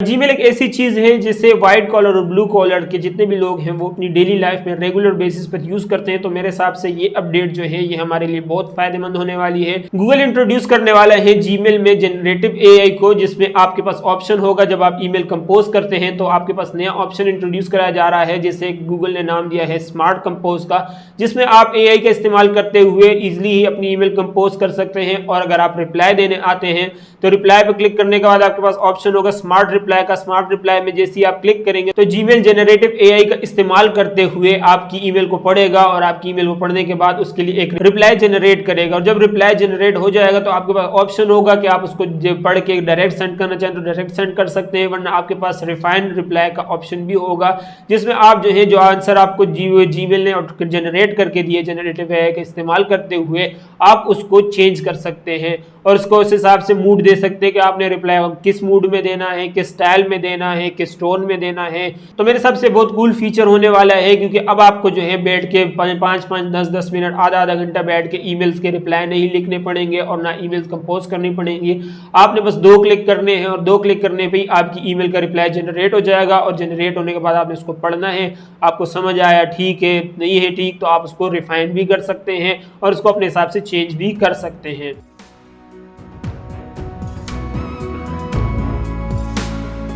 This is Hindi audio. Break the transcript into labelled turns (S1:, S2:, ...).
S1: जीमेल एक ऐसी चीज है जिसे व्हाइट कॉलर और ब्लू कॉलर के जितने भी लोग हैं वो अपनी डेली लाइफ में रेगुलर बेसिस पर यूज करते हैं। तो मेरे हिसाब से ये अपडेट जो है ये हमारे लिए बहुत फायदेमंद होने वाली है। गूगल इंट्रोड्यूस करने वाला है जीमेल में जनरेटिव एआई को, जिसमें आपके पास ऑप्शन होगा जब आप ईमेल कंपोज करते हैं तो आपके पास नया ऑप्शन इंट्रोड्यूस कराया जा रहा है जिसे गूगल ने नाम दिया है स्मार्ट कंपोज का, जिसमें आप एआई का इस्तेमाल करते हुए इजिली ही अपनी ईमेल कंपोज कर सकते हैं। और अगर आप रिप्लाई देने आते हैं तो रिप्लाई पर क्लिक करने के बाद आपके पास ऑप्शन होगा स्मार्ट रिप्लाई का। स्मार्ट रिप्लाई में जैसे ही आप क्लिक करेंगे तो जीमेल जनरेटिव एआई का इस्तेमाल करते हुए आपकी ईमेल को पढ़ेगा और आपकी ईमेल को पढ़ने के बाद उसके लिए एक रिप्लाई जनरेट करेगा। और जब रिप्लाई जनरेट हो जाएगा तो आपके पास ऑप्शन होगा कि आप उसको पढ़ के डायरेक्ट सेंड करना चाहें तो डायरेक्ट सेंड कर सकते हैं, वरना आपके पास रिफाइंड रिप्लाई का ऑप्शन भी होगा जिसमें आप जो है जो आंसर आपको जीमेल ने जनरेट करके दिए जनरेटिव एआई का इस्तेमाल करते हुए आप उसको चेंज कर सकते हैं और उसको उस हिसाब से मूड दे सकते हैं कि आपने रिप्लाई किस मूड में देना है, किस स्टाइल में देना है, किस टोन में देना है। तो मेरे हिसाब से बहुत कूल फीचर होने वाला है, क्योंकि अब आपको जो है बैठ के 5-5 10-10 मिनट आधा घंटा बैठ के ईमेल्स के रिप्लाई नहीं लिखने पड़ेंगे और ना ईमेल्स कंपोज करनी पड़ेंगी। आपने बस 2 क्लिक करने हैं और 2 क्लिक करने पे ही आपकी ईमेल का रिप्लाई जनरेट हो जाएगा और जनरेट होने के बाद आपने उसको पढ़ना है, आपको समझ आया ठीक है नहीं है ठीक, तो आप उसको रिफाइन भी कर सकते हैं और उसको अपने हिसाब से चेंज भी कर सकते हैं।